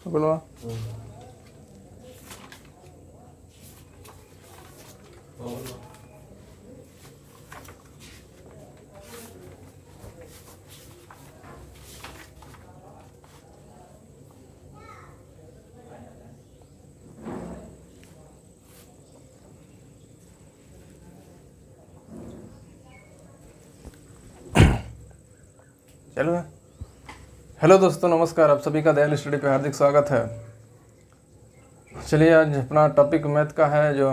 बोलो। चलो। हेलो दोस्तों, नमस्कार। आप सभी का दयाल स्टडी पे हार्दिक स्वागत है। चलिए, आज अपना टॉपिक मैथ का है, जो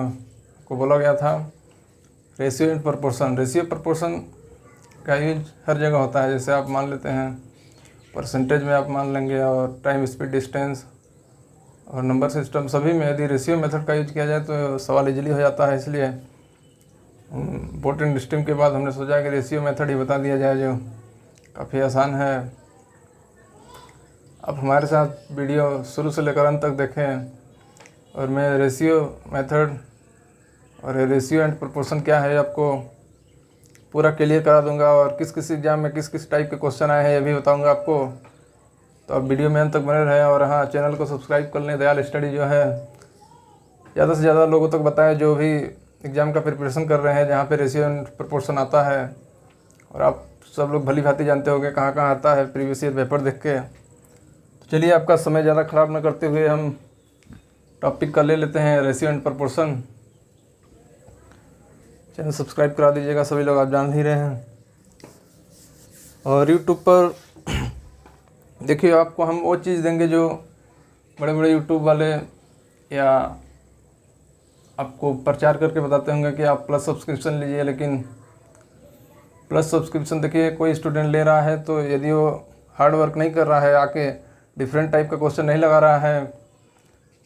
को बोला गया था ratio and proportion. Ratio proportion का यूज हर जगह होता है। जैसे आप मान लेते हैं परसेंटेज में आप मान लेंगे, और टाइम, स्पीड, डिस्टेंस और नंबर सिस्टम, सभी में यदि रेशियो मेथड का यूज किया जाए तो सवाल इजीली हो जाता है। इसलिए इम्पोर्टेंट डिस्टिंग के बाद हमने सोचा कि रेशियो मेथड ही बता दिया जाए, जो काफ़ी आसान है। आप हमारे साथ वीडियो शुरू से लेकर अंत तक देखें, और मैं रेशियो मेथड और रेशियो एंड प्रोपोर्शन क्या है आपको पूरा क्लियर करा दूंगा, और किस किस एग्जाम में किस किस टाइप के क्वेश्चन आए हैं ये भी बताऊंगा आपको। तो आप वीडियो में अंत तक बने रहें, और हाँ, चैनल को सब्सक्राइब कर लें। दयाल स्टडी जो है ज़्यादा से ज़्यादा लोगों तक बताएं, जो भी एग्ज़ाम का प्रिपरेशन कर रहे हैं, जहाँ पे रेशियो एंड प्रोपोर्शन आता है। और आप सब लोग भली भांति जानते होंगे कहाँ कहाँ आता है प्रीवियस ईयर पेपर देख के। तो चलिए, आपका समय ज़्यादा ख़राब न करते हुए हम टॉपिक का ले लेते हैं, ratio and proportion. Channel subscribe करा दीजिएगा सभी लोग, आप जान ही रहे हैं। और यूट्यूब पर देखिए, आपको हम वो चीज़ देंगे जो बड़े बड़े यूट्यूब वाले या आपको प्रचार करके बताते होंगे कि आप प्लस सब्सक्रिप्शन लीजिए। लेकिन प्लस सब्सक्रिप्शन देखिए, कोई स्टूडेंट ले रहा है तो यदि वो हार्ड वर्क नहीं कर रहा है, आके डिफरेंट टाइप का क्वेश्चन नहीं लगा रहा है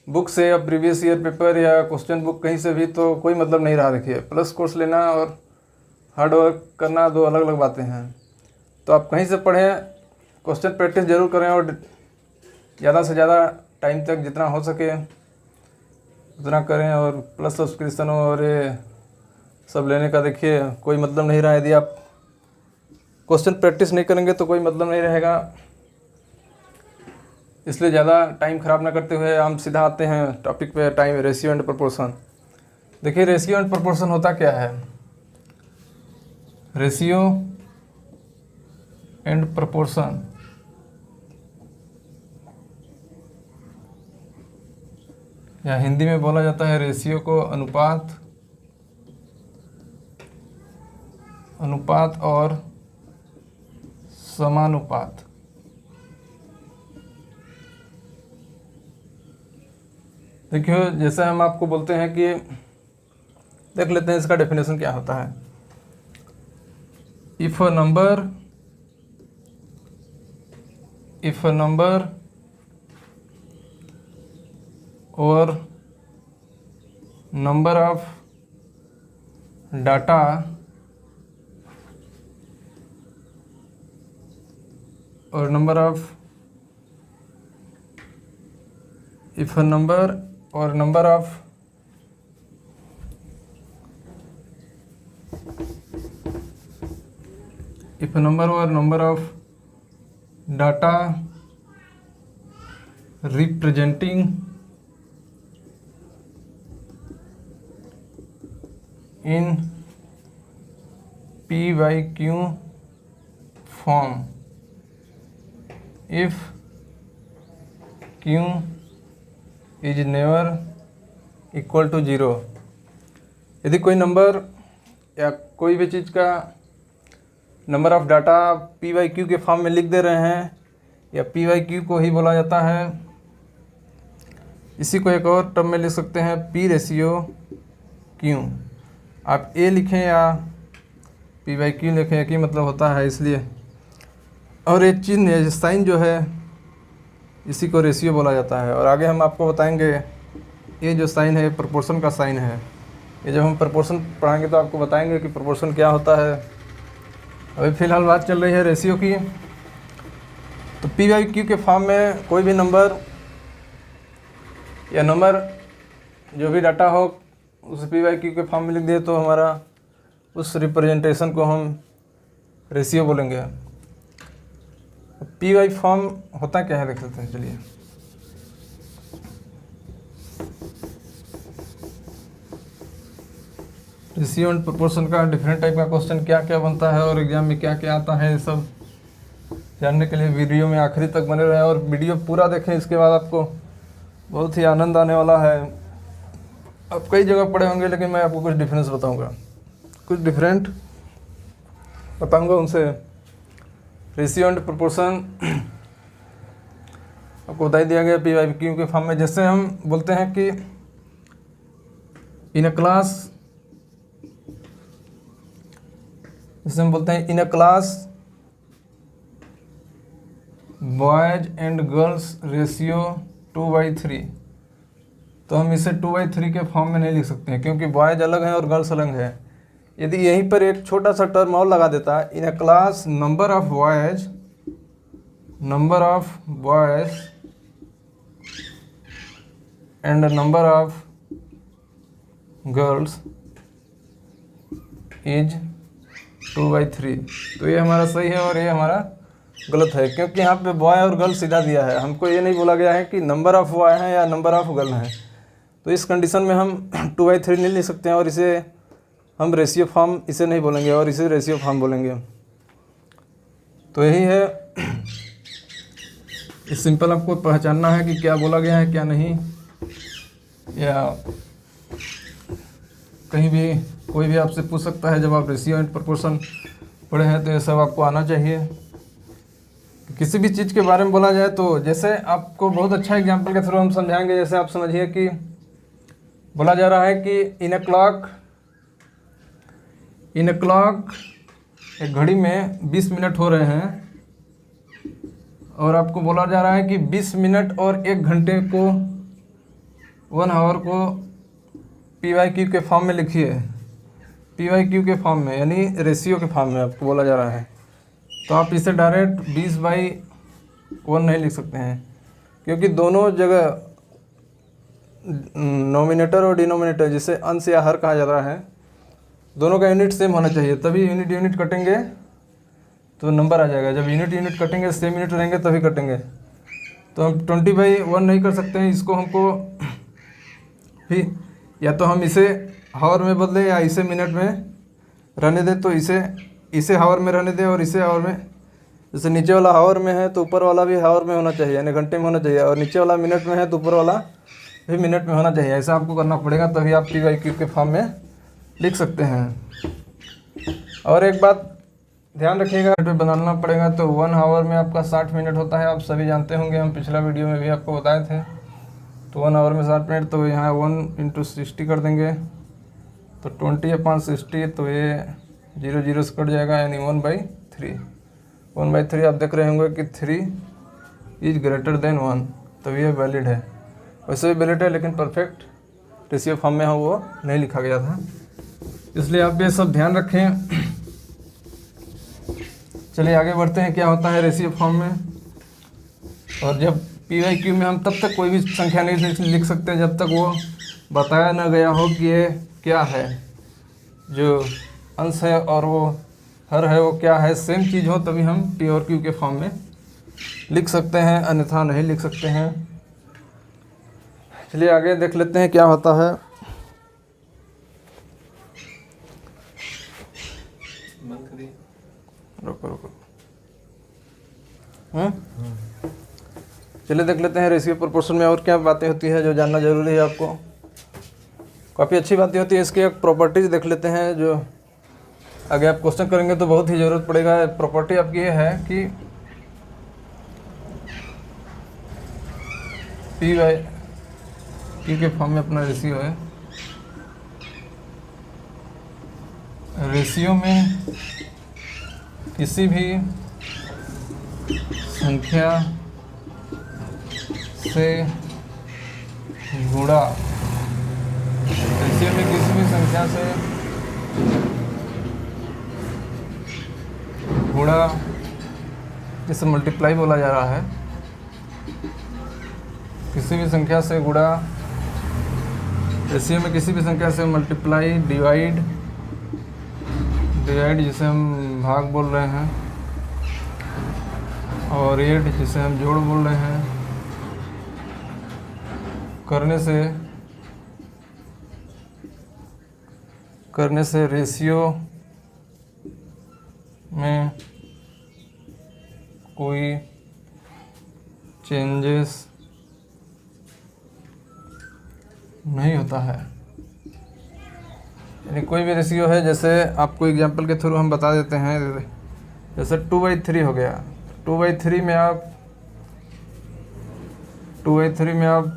बुक से या प्रीवियस ईयर पेपर या क्वेश्चन बुक कहीं से भी, तो कोई मतलब नहीं रहा। देखिए, प्लस कोर्स लेना और हार्ड वर्क करना दो अलग अलग बातें हैं। तो आप कहीं से पढ़ें, क्वेश्चन प्रैक्टिस ज़रूर करें, और ज़्यादा से ज़्यादा टाइम तक जितना हो सके उतना करें। और प्लस सब्सक्रिप्शन और ये सब लेने का देखिए कोई मतलब नहीं रहा। यदि आप क्वेश्चन प्रैक्टिस नहीं करेंगे तो कोई मतलब नहीं रहेगा। इसलिए ज़्यादा टाइम ख़राब ना करते हुए हम सीधा आते हैं टॉपिक पे, टाइम, रेशियो एंड प्रोपोर्शन। देखिए, रेशियो एंड प्रोपोर्शन होता क्या है। रेशियो एंड प्रोपोर्शन या हिंदी में बोला जाता है रेशियो को अनुपात और समानुपात। देखिए, जैसे हम आपको बोलते हैं कि देख लेते हैं इसका डेफिनेशन क्या होता है। इफ अ नंबर और number of data or number of if a number or number of if a number or number of data representing in P by Q form if Q is never equal to 0। यदि कोई number या कोई भी चीज़ का number of data P by Q के form में लिख दे रहे हैं, या P by Q को ही बोला जाता है। इसी को एक और टर्म में लिख सकते हैं, P रेशियो Q। आप A लिखें या P by Q लिखें, एक ही मतलब होता है। इसलिए और एक चिन्ह साइन जो है, इसी को रेशियो बोला जाता है। और आगे हम आपको बताएंगे ये जो साइन है प्रोपोर्शन का साइन है। ये जब हम प्रोपोर्शन पढ़ाएंगे तो आपको बताएंगे कि प्रोपोर्शन क्या होता है। अभी फ़िलहाल बात चल रही है रेशियो की। तो P by Q के फॉर्म में कोई भी नंबर या नंबर जो भी डाटा हो उस P by Q के फॉर्म में लिख दिए तो हमारा उस रिप्रेजेंटेशन को हम रेशियो बोलेंगे। P by फॉर्म होता क्या है देख लेते हैं। चलिए, रेशियो एंड प्रोपोर्शन का डिफरेंट टाइप का क्वेश्चन क्या क्या बनता है और एग्जाम में क्या क्या आता है, ये सब जानने के लिए वीडियो में आखिरी तक बने रहें और वीडियो पूरा देखें। इसके बाद आपको बहुत ही आनंद आने वाला है। आप कई जगह पढ़े होंगे लेकिन मैं आपको कुछ डिफरेंस बताऊंगा, कुछ डिफरेंट बताऊंगा उनसे। रेशियो एंड प्रोपोर्शन आपको बता ही दिया गया पी वाई क्यू के फॉर्म में। जैसे हम बोलते हैं कि इन अ क्लास, जैसे हम बोलते हैं in a class boys and girls ratio 2/3, तो हम इसे 2/3 के फॉर्म में नहीं लिख सकते हैं क्योंकि बॉयज अलग हैं और गर्ल्स अलग है। यदि यहीं पर एक छोटा सा टर्म और लगा देता है, in a class number of boys and number of girls is 2/3, तो ये हमारा सही है और ये हमारा गलत है क्योंकि यहाँ पे बॉय और गर्ल सीधा दिया है। हमको ये नहीं बोला गया है कि नंबर ऑफ बॉय हैं या नंबर ऑफ गर्ल हैं। तो इस कंडीशन में हम 2/3 नहीं लिख सकते हैं और इसे हम रेशियो फॉर्म इसे नहीं बोलेंगे और इसे रेशियो फॉर्म बोलेंगे। तो यही है, इस सिंपल आपको पहचानना है कि क्या बोला गया है क्या नहीं, या कहीं भी कोई भी आपसे पूछ सकता है जब आप रेशियो एंड प्रोपोर्शन पढ़े हैं, तो ये सब आपको आना चाहिए। किसी भी चीज़ के बारे में बोला जाए तो जैसे आपको बहुत अच्छा एग्जांपल के थ्रू हम समझाएंगे। जैसे आप समझिए कि बोला जा रहा है कि इन अ क्लॉक एक घड़ी में 20 मिनट हो रहे हैं और आपको बोला जा रहा है कि 20 मिनट और 1 घंटे को 1 आवर को PYQ के फॉर्म में लिखिए। PYQ के फॉर्म में यानी रेशियो के फॉर्म में आपको बोला जा रहा है। तो आप इसे डायरेक्ट 20/1 नहीं लिख सकते हैं क्योंकि दोनों जगह नोमिनेटर और डिनोमिनेटर, जिसे अंश या हर कहा जा रहा है, दोनों का यूनिट सेम होना चाहिए, तभी यूनिट कटेंगे तो नंबर आ जाएगा। जब यूनिट कटेंगे, सेम यूनिट रहेंगे तभी कटेंगे। तो हम 20/1 नहीं कर सकते हैं। इसको हमको भी या तो हम इसे हावर में बदले या इसे मिनट में रहने दें। तो इसे हावर में रहने दें और इसे हावर में, जैसे नीचे वाला हावर में है तो ऊपर वाला भी हावर में होना चाहिए यानी घंटे में होना चाहिए, और नीचे वाला मिनट में है तो ऊपर वाला भी मिनट में होना चाहिए। ऐसा आपको करना पड़ेगा तभी आप PYQ के फॉर्म में लिख सकते हैं। और एक बात ध्यान रखिएगा, पे बनाना पड़ेगा तो 1 आवर में आपका 60 मिनट होता है। आप सभी जानते होंगे, हम पिछला वीडियो में भी आपको बताए थे। तो 1 आवर में 60 मिनट, तो यहाँ 1 × 60 कर देंगे तो 20/60, तो ये 0 0 से कट जाएगा यानी 1/3। 1/3 आप देख रहे होंगे कि 3 इज ग्रेटर देन 1, तब ये वैलिड है। वैसे भी वैलिड है लेकिन परफेक्ट रेशियो फॉर्म में वो नहीं लिखा गया था, इसलिए आप ये सब ध्यान रखें। चलिए आगे बढ़ते हैं, क्या होता है रेशियो फॉर्म में। और जब PYQ में हम तब तक कोई भी संख्या नहीं लिख सकते जब तक वो बताया ना गया हो कि ये क्या है, जो अंश है और वो हर है वो क्या है, सेम चीज़ हो तभी हम PYQ के फॉर्म में लिख सकते हैं, अन्यथा नहीं लिख सकते हैं। चलिए आगे देख लेते हैं क्या होता है। रुको चलिए देख लेते हैं रेशियो प्रोपोर्शन में और क्या बातें होती है जो जानना जरूरी है आपको। काफ़ी अच्छी बातें होती है। इसकी एक प्रॉपर्टीज देख लेते हैं जो आगे आप क्वेश्चन करेंगे तो बहुत ही ज़रूरत पड़ेगा। प्रॉपर्टी आपकी ये है कि PYQ के फॉर्म में अपना रेशियो है। रेशियो में किसी भी संख्या से गुणा, रेशियो में किसी भी संख्या से गुणा, जिसे मल्टीप्लाई बोला जा रहा है, किसी भी संख्या से गुणा, रेशियो में किसी भी संख्या से मल्टीप्लाई, डिवाइड जिसे हम भाग बोल रहे हैं, और ऐड जिसे हम जोड़ बोल रहे हैं, करने से करने से रेशियो में कोई चेंजेस नहीं होता है। यानी कोई भी रेशियो है, जैसे आपको एग्जांपल के थ्रू हम बता देते हैं, जैसे 2/3 हो गया। 2/3 में आप 2/3 में आप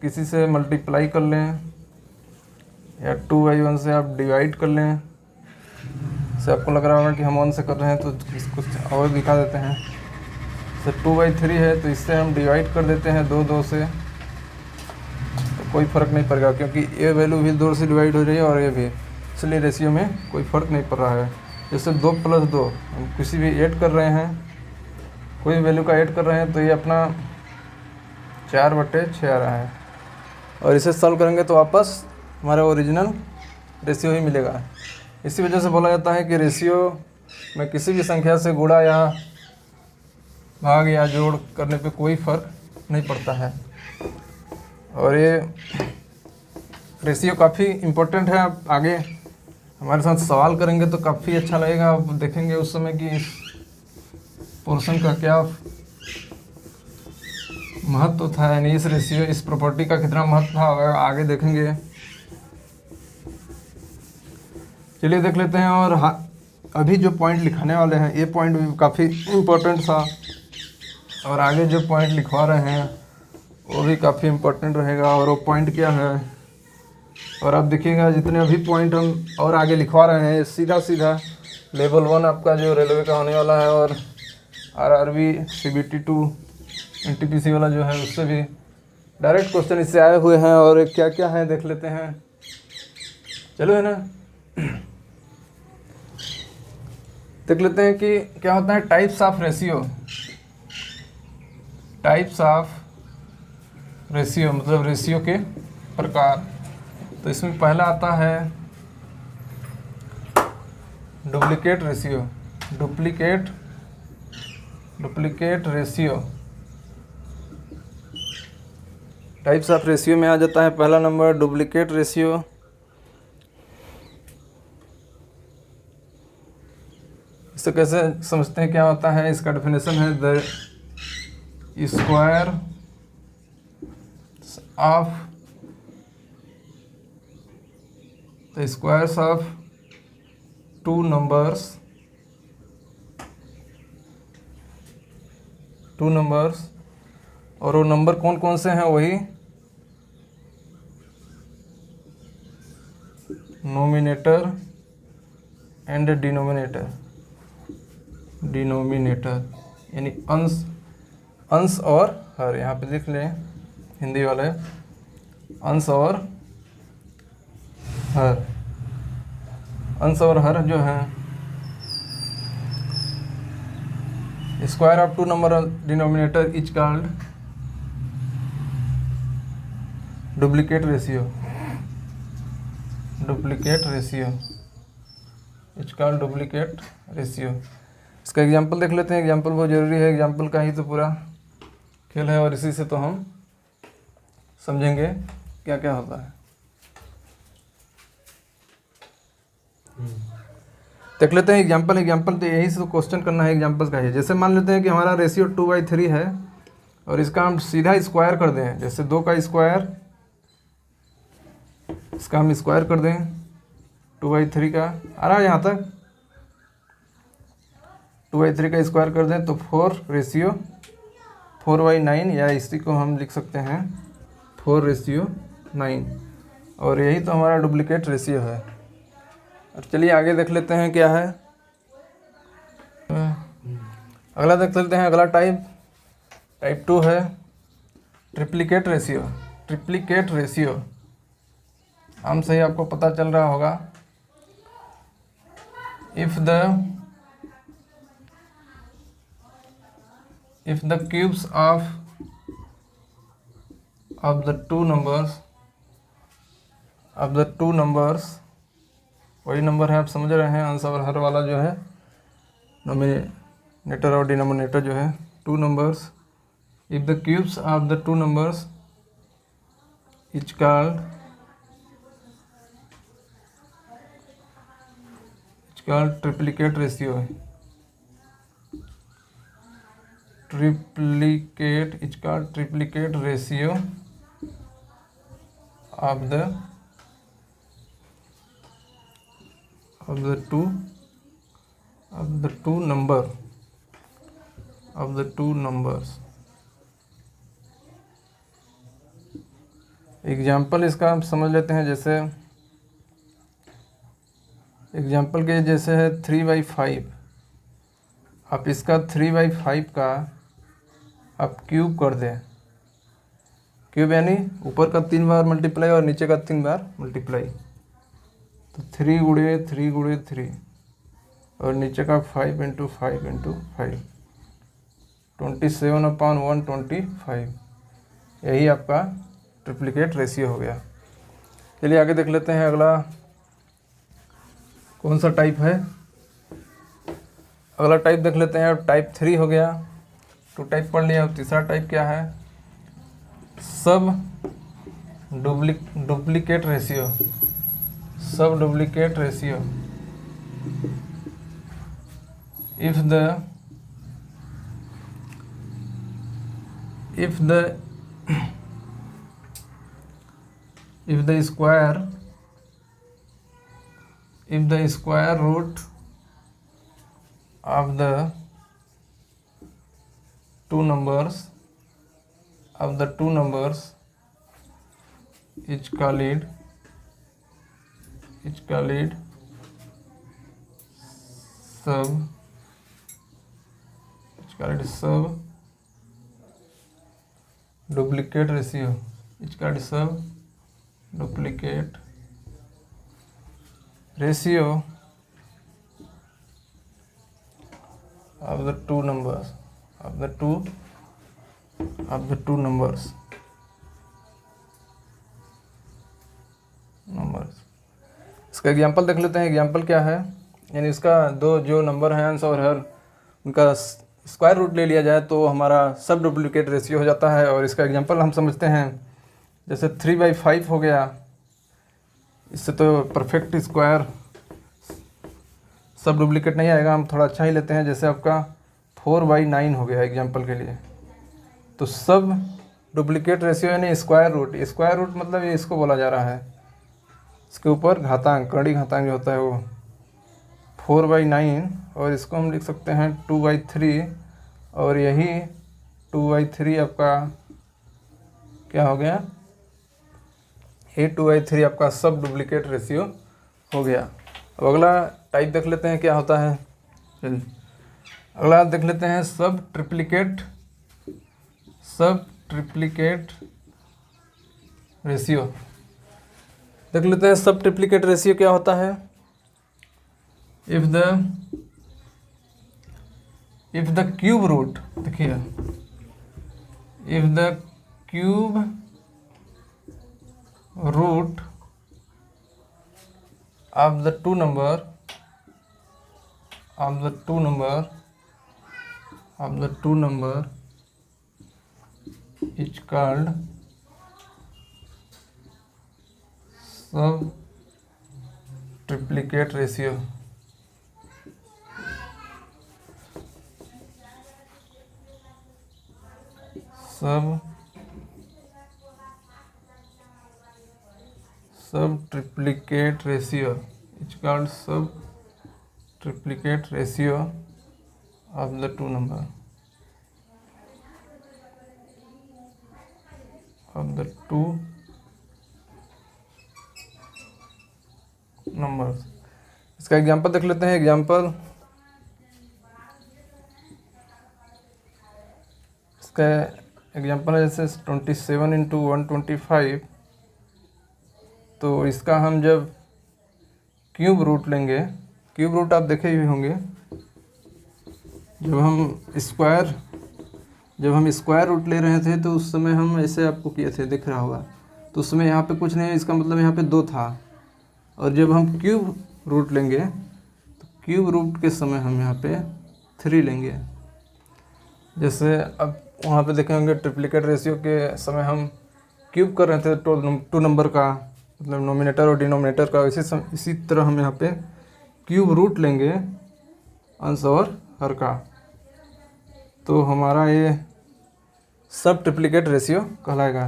किसी से मल्टीप्लाई कर लें या 2/1 से आप डिवाइड कर लें। से आपको लग रहा होगा कि हम 1 से कर रहे हैं, तो कुछ और दिखा देते हैं। तो 2/3 है तो इससे हम डिवाइड कर देते हैं 2 से, तो कोई फ़र्क नहीं पड़ेगा क्योंकि ये वैल्यू भी 2 से डिवाइड हो रही है और ये भी, इसलिए रेशियो में कोई फ़र्क नहीं पड़ रहा है। जैसे 2 + 2 हम किसी भी ऐड कर रहे हैं, कोई वैल्यू का ऐड कर रहे हैं, तो ये अपना 4/6 आ रहा है और इसे सॉल्व करेंगे तो वापस हमारा ओरिजिनल रेशियो ही मिलेगा। इसी वजह से बोला जाता है कि रेशियो में किसी भी संख्या से गुणा या भाग या जोड़ करने पे कोई फ़र्क नहीं पड़ता है। और ये रेशियो काफ़ी इम्पोर्टेंट है। आप आगे हमारे साथ सवाल करेंगे तो काफ़ी अच्छा लगेगा। आप देखेंगे उस समय कि इस पोर्शन का क्या महत्व था, यानी इस रेशियो, इस प्रॉपर्टी का कितना महत्व था, आगे देखेंगे। चलिए देख लेते हैं। और अभी जो पॉइंट लिखाने वाले हैं, ये पॉइंट भी काफ़ी इम्पोर्टेंट था और आगे जो पॉइंट लिखवा रहे हैं वो भी काफ़ी इम्पोर्टेंट रहेगा। और वो पॉइंट क्या है, और आप देखिएगा जितने अभी पॉइंट हम और आगे लिखवा रहे हैं, सीधा सीधा लेवल 1 आपका जो रेलवे का होने वाला है और RRB CBT 2 NTPC वाला जो है उससे भी डायरेक्ट क्वेश्चन इससे आए हुए हैं। और क्या क्या है देख लेते हैं, चलो है ना। देख लेते हैं कि क्या होता है types of ratio. Types of ratio मतलब रेशियो के प्रकार। तो इसमें पहला आता है duplicate ratio. Duplicate ratio types of ratio में आ जाता है पहला नंबर डुप्लीकेट रेशियो। इसे कैसे समझते हैं, क्या होता है, इसका डेफिनेशन है the square of two numbers और वो नंबर कौन कौन से हैं, वही नोमिनेटर एंड डिनोमिनेटर यानी अंश और हर। यहाँ पे देख लें हिंदी वाले, अंश और हर जो है, square of two number denominator is called duplicate ratio is called duplicate ratio. इसका एग्जांपल देख लेते हैं। एग्जांपल बहुत ज़रूरी है, एग्जांपल का ही तो पूरा खेल है और इसी से तो हम समझेंगे क्या क्या होता है। देख लेते हैं एग्जांपल तो यही से तो क्वेश्चन करना है, एग्जांपल का ही। जैसे मान लेते हैं कि हमारा रेशियो 2/3 है और इसका हम सीधा स्क्वायर कर दें। जैसे 2 का स्क्वायर, इसका हम स्क्वायर कर दें 2/3 का, आ रहा है यहाँ तक। 2/3 का स्क्वायर कर दें तो 4/9 या इसी को हम लिख सकते हैं 4/9। और यही तो हमारा डुप्लीकेट रेशियो है। और चलिए आगे देख लेते हैं क्या है। अगला देख लेते हैं। अगला टाइप 2 है ट्रिप्लीकेट रेशियो। हम सही आपको पता चल रहा होगा। If the cubes of the two numbers वही नंबर है, आप समझ रहे हैं, अंश और हर वाला जो है, नोमिनेटर और डिनोमिनेटर जो है, two numbers. If the cubes of the two numbers is called इसका ट्रिप्लिकेट रेशियो है, इसका triplicate ratio of the two numbers. Example इसका हम समझ लेते हैं। जैसे एग्जाम्पल के जैसे है 3/5। आप इसका 3/5 का आप क्यूब कर दें। क्यूब यानी ऊपर का 3 बार मल्टीप्लाई और नीचे का 3 बार मल्टीप्लाई। तो 3 गुणे 3 गुणे 3 और नीचे का 5 × 5 × 5 27/125। यही आपका ट्रिप्लिकेट रेशियो हो गया। चलिए आगे देख लेते हैं। अगला कौन सा टाइप है? अगला टाइप देख लेते हैं। अब टाइप 3 हो गया, 2 टाइप पढ़ लिया। अब तीसरा टाइप क्या है? सब डुप्लीकेट रेशियो। सब duplicate ratio. if the square root of the two numbers is called sub duplicate ratio। it's called sub duplicate ratio of the two numbers इसका एग्जाम्पल देख लेते हैं। एग्जाम्पल क्या है? यानी इसका दो जो नंबर हैं अंश और हर, उनका स्क्वायर रूट ले लिया जाए तो हमारा सब डुप्लीकेट रेशियो हो जाता है। और इसका एग्जांपल हम समझते हैं। जैसे 3/5 हो गया, इससे तो परफेक्ट स्क्वायर सब डुप्लीकेट नहीं आएगा, हम थोड़ा अच्छा ही लेते हैं। जैसे आपका 4/9 हो गया एग्जांपल के लिए। तो सब डुप्लीकेट रेशियो यानी स्क्वायर रूट मतलब ये इसको बोला जा रहा है, इसके ऊपर घातांक, कड़ी घातांक जो होता है वो 4/9। और इसको हम लिख सकते हैं 2/3। और यही 2/3 आपका क्या हो गया? ये 2/3 आपका सब डुप्लीकेट रेशियो हो गया। अब अगला टाइप देख लेते हैं क्या होता है। चलिए अगला देख लेते हैं सब ट्रिप्लिकेट रेशियो। देख लेते हैं सब ट्रिप्लिकेट रेशियो क्या होता है। इफ द क्यूब रूट, देखिए, if the cube root of the two number is called sub triplicate ratio। sub triplicate ratio it's called sub triplicate ratio of the two numbers इसका example देख लेते हैं। Example इसका example है जैसे 27 × 125। तो इसका हम जब क्यूब रूट लेंगे, क्यूब रूट आप देखे ही होंगे, जब हम स्क्वायर रूट ले रहे थे तो उस समय हम ऐसे आपको किए थे, दिख रहा होगा। तो उसमें यहाँ पे कुछ नहीं है, इसका मतलब यहाँ पे 2 था। और जब हम क्यूब रूट लेंगे तो क्यूब रूट के समय हम यहाँ पे 3 लेंगे। जैसे अब वहाँ पे देखे होंगे ट्रिप्लिकेट रेशियो के समय हम क्यूब कर रहे थे टू नंबर का, मतलब नोमिनेटर और डिनोमिनेटर का। इसी तरह हम यहाँ पे क्यूब रूट लेंगे अंश और हर का, तो हमारा ये सब ट्रिप्लिकेट रेशियो कहलाएगा।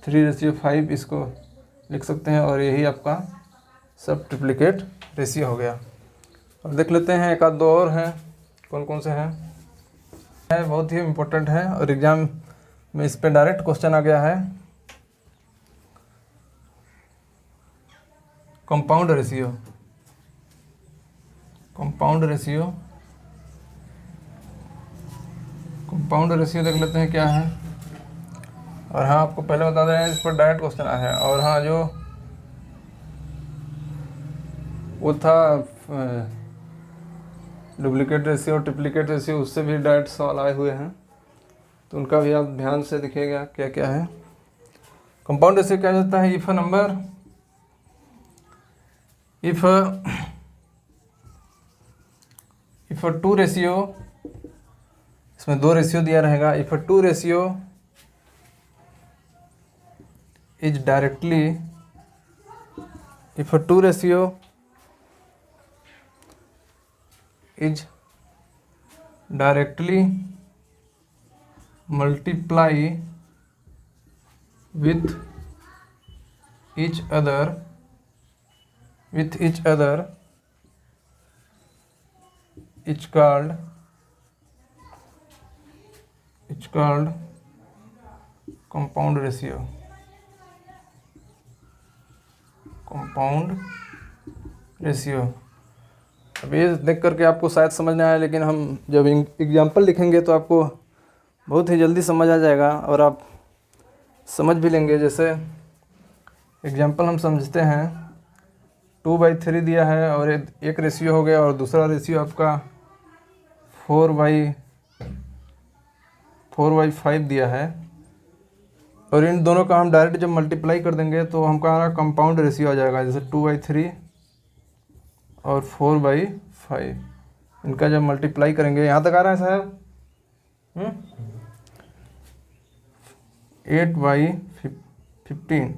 थ्री रेशियो 5 इसको लिख सकते हैं और यही आपका सब ट्रिप्लिकेट रेशियो हो गया। अब देख लेते हैं एक आध दो और हैं, कौन कौन से हैं। बहुत ही इम्पोर्टेंट है और एग्ज़ाम में इस पे डायरेक्ट क्वेश्चन आ गया है। Compound ratio, compound ratio, compound ratio देख लेते हैं क्या है। और हाँ, आपको पहले बता दे रहे हैं इस पर डायरेक्ट क्वेश्चन आया है। और हाँ, जो वो था डुप्लीकेट रेशियो और ट्रिप्लीकेट रेशियो, उससे भी डायरेक्ट सवाल आए हुए हैं, तो उनका भी आप ध्यान से देखिएगा क्या क्या है। कंपाउंड रेशियो क्या होता है, if a number, if a two ratio, इसमें दो रेशियो दिया रहेगा। If a two ratio is directly, if a two ratio is directly multiply with each other it's called compound ratio, compound ratio। अब ये देख करके आपको शायद समझ नहीं आया, लेकिन हम जब एग्जाम्पल लिखेंगे तो आपको बहुत ही जल्दी समझ आ जाएगा और आप समझ भी लेंगे। जैसे एग्जाम्पल हम समझते हैं, 2/3 दिया है और एक रेशियो हो गया और दूसरा रेशियो आपका 4/5 दिया है, और इन दोनों का हम डायरेक्ट जब मल्टीप्लाई कर देंगे तो हमारा कंपाउंड रेशियो आ जाएगा। जैसे 2/3 और 4/5, इनका जब मल्टीप्लाई करेंगे, यहाँ तक आ रहा है साहब, 8/15,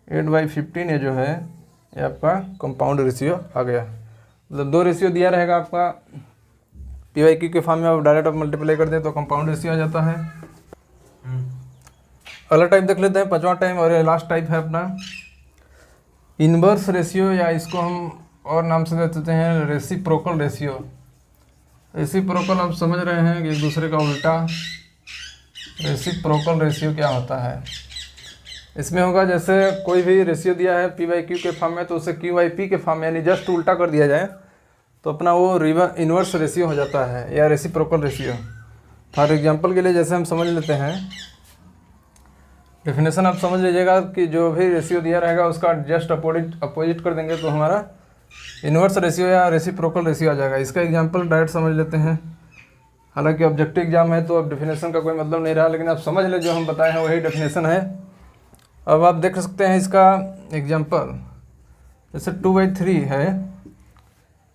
8/15 ये जो है ये आपका कंपाउंड रेशियो आ गया। मतलब दो रेशियो दिया रहेगा आपका, PYQ के फॉर्म में आप डायरेक्ट आप मल्टीप्लाई कर दें तो कंपाउंड रेशियो आ जाता है। अगला टाइप देख लेते हैं, पांचवा टाइप और लास्ट टाइप है अपना इनवर्स रेशियो, या इसको हम और नाम से देते हैं रेसिप्रोकल रेशियो। रेसिप्रोकल आप समझ रहे हैं कि एक दूसरे का उल्टा। रेसिप्रोकल रेशियो क्या होता है, इसमें होगा जैसे कोई भी रेशियो दिया है PYQ के फॉर्म में तो उसे QYP के फॉर्म में यानी जस्ट उल्टा कर दिया जाए तो अपना वो इनवर्स रेशियो हो जाता है या रेसिप्रोकल रेशियो। फॉर एग्जांपल के लिए जैसे हम समझ लेते हैं, डेफिनेशन आप समझ लीजिएगा कि जो भी रेशियो दिया रहेगा उसका जस्ट अपोजिट कर देंगे तो हमारा इन्वर्स रेशियो या रेसिप्रोकल रेशियो आ जाएगा। इसका एग्जांपल डायरेक्ट समझ लेते हैं। हालांकि ऑब्जेक्टिव एग्जाम है तो अब डेफिनेशन का कोई मतलब नहीं रहा, लेकिन आप समझ ले जो हम बताए हैं वही डेफिनेशन है। अब आप देख सकते हैं इसका एग्जांपल, जैसे 2/3 है,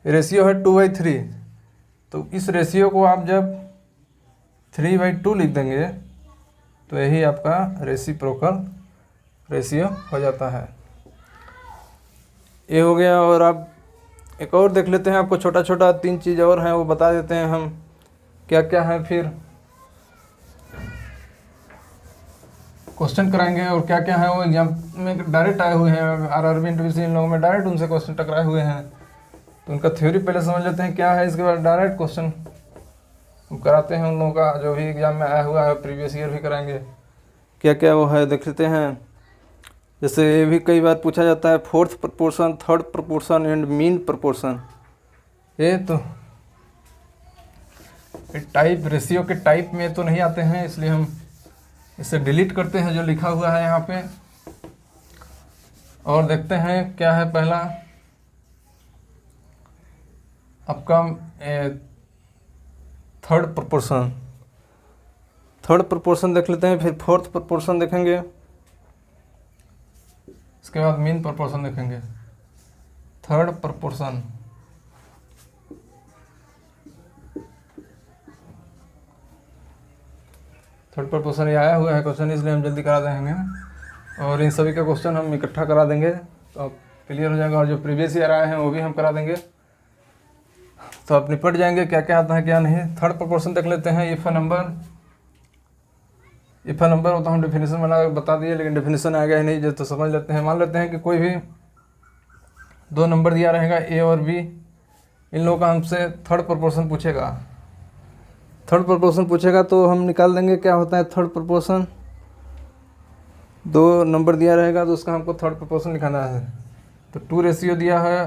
रेशियो है 2/3, तो इस रेशियो को आप जब 3/2 लिख देंगे तो यही आपका रेसिप्रोकल रेशियो हो जाता है। ये हो गया। और आप एक और देख लेते हैं, आपको छोटा छोटा 3 चीज़ और हैं वो बता देते हैं हम क्या क्या है, फिर क्वेश्चन कराएंगे और क्या क्या है वो एग्जाम में डायरेक्ट आए हुए हैं। RRB इंटरव्यू इन लोगों में डायरेक्ट उनसे क्वेश्चन टकराए हुए हैं, तो उनका थ्योरी पहले समझ लेते हैं क्या है, इसके बाद डायरेक्ट क्वेश्चन हम कराते हैं उन लोगों का जो भी एग्जाम में आया हुआ है, प्रीवियस ईयर भी कराएंगे क्या क्या वो है देख लेते हैं। जैसे ये भी कई बार पूछा जाता है, fourth proportion, third proportion and mean proportion. ये तो टाइप रेशियो के टाइप में तो नहीं आते हैं, इसलिए हम इसे डिलीट करते हैं जो लिखा हुआ है यहाँ पे, और देखते हैं क्या है। पहला आपका थर्ड प्रोपोर्शन, थर्ड प्रोपोर्शन देख लेते हैं, फिर फोर्थ प्रोपोर्शन देखेंगे, इसके बाद मीन प्रोपोर्शन देखेंगे। थर्ड प्रोपोर्शन, थर्ड प्रपोर्शन ये आया हुआ है क्वेश्चन, इसलिए हम जल्दी करा देंगे और इन सभी का क्वेश्चन हम इकट्ठा करा देंगे तो आप क्लियर हो जाएगा। और जो प्रीवियस ईयर आए हैं वो भी हम करा देंगे, तो आप निपट जाएंगे क्या क्या आता है क्या नहीं। थर्ड प्रोपोर्शन देख लेते हैं। इफ़ अ नंबर वो तो हम डेफिनेशन बना बता दिए, लेकिन डेफिनेशन आ गया ही नहीं जो, तो समझ लेते हैं। मान लेते हैं कि कोई भी दो नंबर दिया रहेगा ए और बी, इन लोगों का हमसे थर्ड प्रोपोर्शन पूछेगा। थर्ड प्रोपोर्शन पूछेगा तो हम निकाल देंगे क्या होता है थर्ड प्रोपोर्शन। दो नंबर दिया रहेगा तो उसका हमको थर्ड प्रोपोर्शन निकालना है। तो 2 रेशियो दिया है,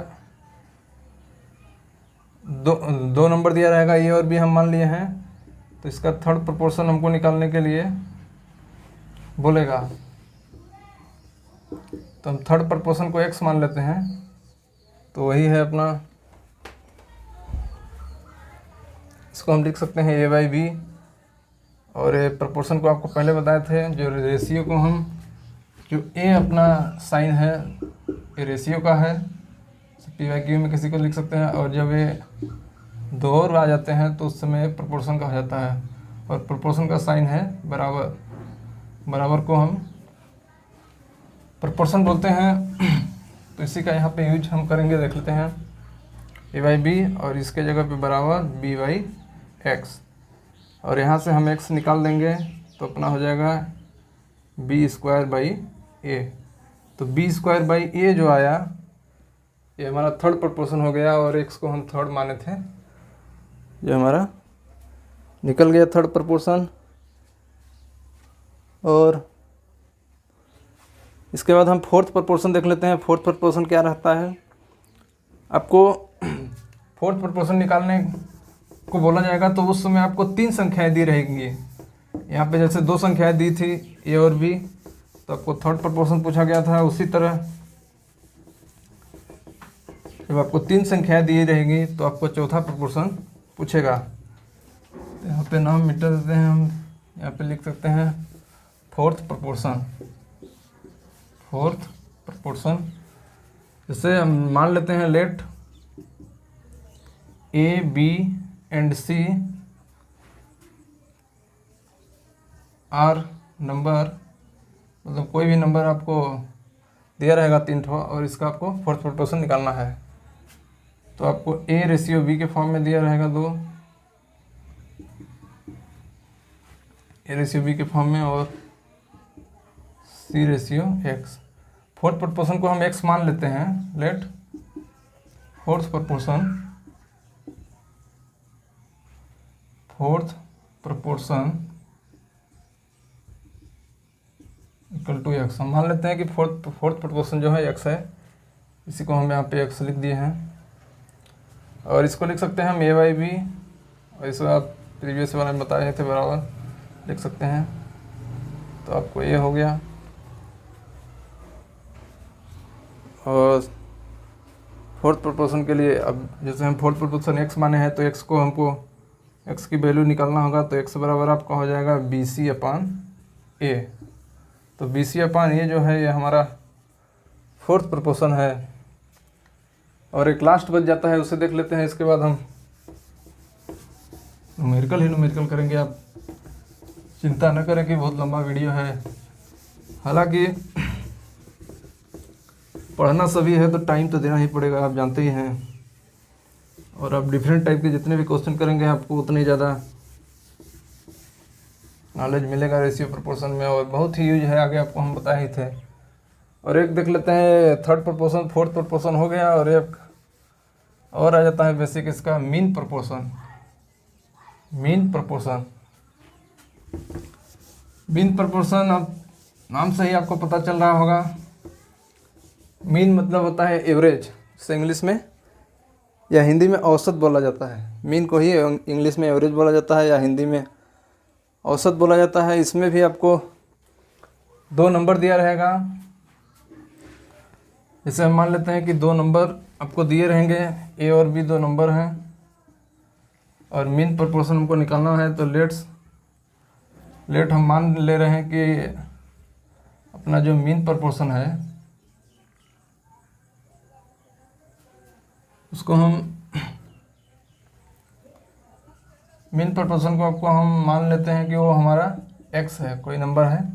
दो नंबर दिया रहेगा ए और बी हम मान लिए हैं, तो इसका थर्ड प्रोपोर्शन हमको निकालने के लिए बोलेगा। तो हम थर्ड प्रोपोर्शन को x मान लेते हैं, तो वही है अपना, इसको हम लिख सकते हैं a/b। और ये प्रोपोर्शन को आपको पहले बताए थे, जो रेशियो को हम, जो a अपना साइन है ये रेशियो का है, p/q में किसी को लिख सकते हैं। और जब ये दो और आ जाते हैं तो उस समय प्रोपोर्शन का हो जाता है, और प्रोपोर्शन का साइन है बराबर। बराबर को हम प्रोपोर्शन बोलते हैं। तो इसी का यहाँ पे यूज हम करेंगे, देख लेते हैं a/b और इसके जगह पे बराबर b/x, और यहाँ से हम x निकाल देंगे तो अपना हो जाएगा b²/a। तो b²/a जो आया ये हमारा थर्ड प्रोपोर्शन हो गया, और x को हम थर्ड माने थे, जो हमारा निकल गया थर्ड प्रोपोर्शन। और इसके बाद हम फोर्थ प्रोपोर्शन देख लेते हैं। फोर्थ प्रोपोर्शन क्या रहता है, आपको फोर्थ प्रोपोर्शन निकालने को बोला जाएगा तो उस समय आपको 3 संख्याएं दी रहेंगी। यहाँ पे जैसे 2 संख्याएं दी थी ए और बी, तो आपको थर्ड प्रोपोर्शन पूछा गया था। उसी तरह जब आपको 3 संख्याएं दी रहेंगी तो आपको चौथा प्रोपोर्शन पूछेगा। तो यहाँ पे नाम मिटा देते हैं हम, यहाँ पे लिख सकते हैं फोर्थ प्रोपोर्शन। फोर्थ प्रोपोर्शन जैसे हम मान लेते हैं let A B and C are number, मतलब कोई भी नंबर आपको दिया रहेगा 3 ठो, और इसका आपको फोर्थ प्रोपोर्शन निकालना है। तो आपको a/b के फॉर्म में दिया रहेगा 2, a/b के फॉर्म में, और c/x। फोर्थ प्रोपोर्शन को हम x मान लेते हैं। Let fourth proportion equal to x। हम मान लेते हैं कि फोर्थ प्रोपोर्शन जो है x है, इसी को हम यहाँ पे x लिख दिए हैं। और इसको लिख सकते हैं हम a/b, और इसको आप प्रीवियस वाले में बताए थे बराबर लिख सकते हैं। तो आपको ये हो गया। और फोर्थ प्रोपोर्शन के लिए अब जैसे हम फोर्थ प्रोपोर्शन x माने हैं, तो x को हमको x की वैल्यू निकालना होगा। तो x बराबर आपका हो जाएगा bc/a। तो bc/a जो है ये हमारा फोर्थ प्रोपोर्शन है। और एक लास्ट बच जाता है, उसे देख लेते हैं। इसके बाद हम न्यूमेरिकल करेंगे। आप चिंता न करें कि बहुत लंबा वीडियो है, हालांकि पढ़ना सभी है तो टाइम तो देना ही पड़ेगा, आप जानते ही हैं। और आप डिफरेंट टाइप के जितने भी क्वेश्चन करेंगे आपको उतने ही ज़्यादा नॉलेज मिलेगा रेशियो प्रोपोर्शन में, और बहुत ही यूज है, आगे आपको हम बताए ही थे। और एक देख लेते हैं थर्ड प्रोपोर्शन। फोर्थ प्रोपोर्शन हो गया, और एक और आ जाता है बेसिक, इसका मीन प्रोपोर्शन। मीन प्रोपोर्शन अब नाम से ही आपको पता चल रहा होगा। मीन मतलब होता है एवरेज, से इंग्लिश में या हिंदी में औसत बोला जाता है। मीन को ही इंग्लिश में एवरेज बोला जाता है या हिंदी में औसत बोला जाता है। इसमें भी आपको 2 नंबर दिया रहेगा। जैसे हम मान लेते हैं कि 2 नंबर आपको दिए रहेंगे, ए और बी 2 नंबर हैं, और मीन प्रोपोर्शन हमको निकालना है। तो लेट हम मान ले रहे हैं कि अपना जो मीन प्रोपोर्शन है उसको हम मीन प्रोपोर्शन को आपको हम मान लेते हैं कि वो हमारा एक्स है, कोई नंबर है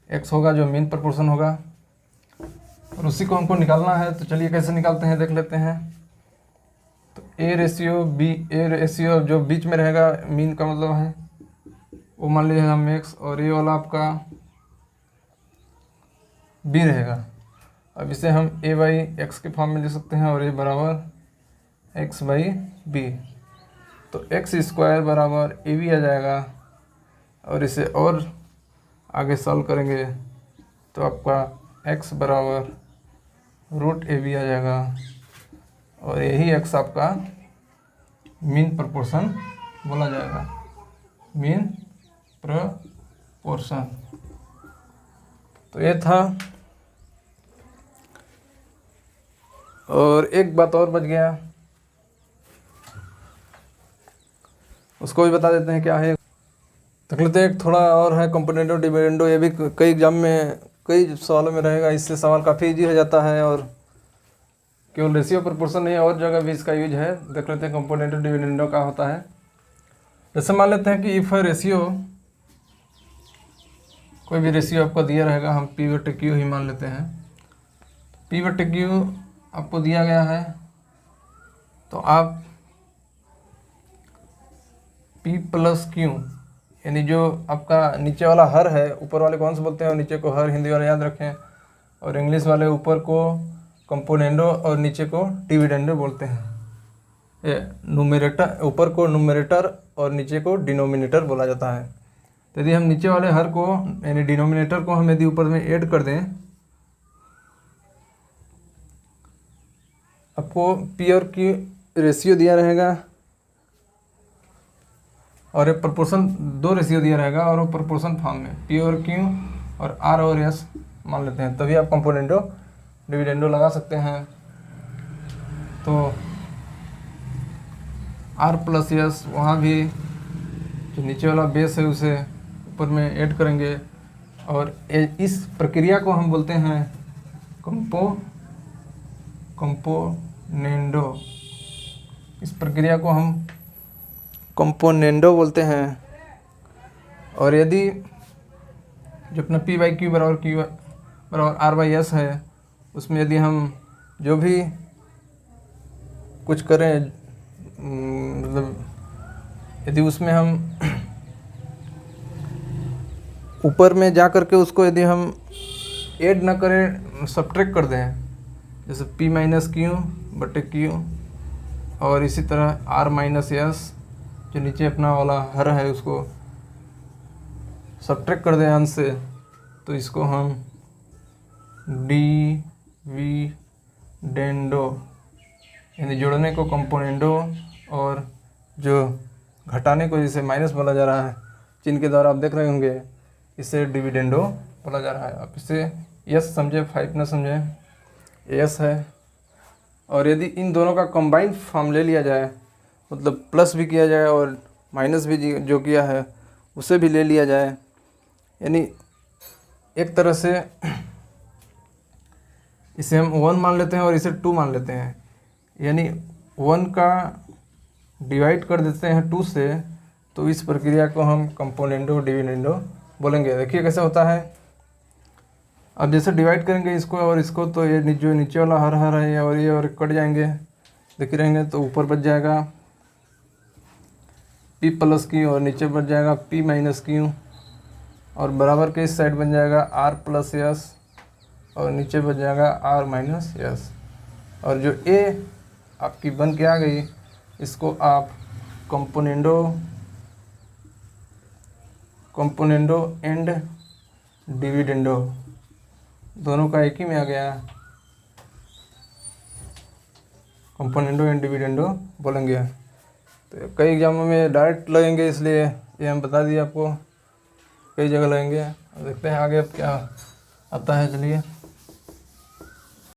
एक्स होगा जो मीन प्रपोर्शन होगा, और उसी को हमको निकालना है। तो चलिए कैसे निकालते हैं देख लेते हैं। तो ए रेशियो जो बीच में रहेगा मीन का मतलब है वो मान लीजिए हम एक्स, और ये वाला आपका बी रहेगा। अब इसे हम ए बाई एक्स के फॉर्म में लिख सकते हैं, और ये बराबर एक्स बाई बी। तो एक्स स्क्वायर बराबर ए बी आ जाएगा, और इसे और आगे सॉल्व करेंगे तो आपका x बराबर रूट ए बी आ जाएगा, और यही x आपका मीन प्रपोर्शन बोला जाएगा, मीन प्रपोर्शन। तो ये था, और एक बात और बच गया, उसको भी बता देते हैं क्या है। देख लेते हैं, एक थोड़ा और है कंपोनेंडो डिविडेंडो। ये भी कई एग्जाम में कई सवालों में रहेगा, इससे सवाल काफ़ी इजी हो जाता है, और केवल रेशियो प्रपोर्शन नहीं और जगह भी इसका यूज है। देख लेते हैं कंपोनेंडो डिविडेंडो का होता है। जैसे मान लेते हैं कि इफ रेशियो, कोई भी रेशियो आपको दिया रहेगा, हम P/Q ही मान लेते हैं। P/Q आपको दिया गया है, तो आप P+Q यानी जो आपका नीचे वाला हर है, ऊपर वाले कौन से बोलते हैं और नीचे को हर, हिंदी वाले याद रखें, और इंग्लिश वाले ऊपर को कंपोनेंडो और नीचे को डिविडेंडो बोलते हैं। ये न्यूमरेटर, ऊपर को न्यूमरेटर और नीचे को डिनोमिनेटर बोला जाता है। तो यदि हम नीचे वाले हर को यानी डिनोमिनेटर को हम यदि ऊपर में ऐड कर दें, आपको P और Q रेशियो दिया रहेगा, और एक प्रपोर्शन, दो रेशियो दिया रहेगा, और वो प्रपोर्शन फॉर्म में P और Q और R और S मान लेते हैं, तभी आप कंपोनेंडो डिविडेंडो लगा सकते हैं। तो R+S, वहाँ भी जो नीचे वाला बेस है उसे ऊपर में ऐड करेंगे, और इस प्रक्रिया को हम बोलते हैं कंपोनेंडो। इस प्रक्रिया को हम कंपोनेंडो बोलते हैं। और यदि जो अपना P/Q बराबर R/S है, उसमें यदि हम जो भी कुछ करें, मतलब यदि उसमें हम ऊपर में जा कर के उसको यदि हम ऐड ना करें, सब्ट्रैक्ट कर दें, जैसे P-Q/Q, और इसी तरह R-S जो नीचे अपना वाला हर है उसको सब्ट्रैक्ट कर दें अंश से, तो इसको हम डिविडेंडो यानी जोड़ने को कंपोनेंडो, और जो घटाने को जिसे माइनस बोला जा रहा है चिन्ह के द्वारा आप देख रहे होंगे, इसे डिविडेंडो बोला जा रहा है। आप इसे यस समझे, 5 ना समझे, यस है। और यदि इन दोनों का कंबाइंड फॉर्म ले लिया जाए, मतलब प्लस भी किया जाए और माइनस भी जो किया है उसे भी ले लिया जाए, यानी एक तरह से इसे हम 1 मान लेते हैं और इसे 2 मान लेते हैं, यानी 1 का डिवाइड कर देते हैं 2 से, तो इस प्रक्रिया को हम कंपोनेंडो डिविडेंडो बोलेंगे। देखिए कैसे होता है। अब जैसे डिवाइड करेंगे इसको और इसको, तो ये जो नीचे वाला हर है और ये और कट जाएंगे, देखिए रहेंगे, तो ऊपर बच जाएगा P+Q और नीचे बच जाएगा P-Q, और बराबर के इस साइड बन जाएगा R+S और नीचे बच जाएगा R-S। और जो A आपकी बन के आ गई, इसको आप कंपोनेंडो एंड डिविडेंडो दोनों का एक ही में आ गया, कंपोनेंडो एंड डिविडेंडो बोलेंगे। तो कई एग्जामों में डायरेक्ट लगेंगे, इसलिए ये हम बता दिए आपको, कई जगह लगेंगे। देखते हैं आगे अब क्या आता है। चलिए।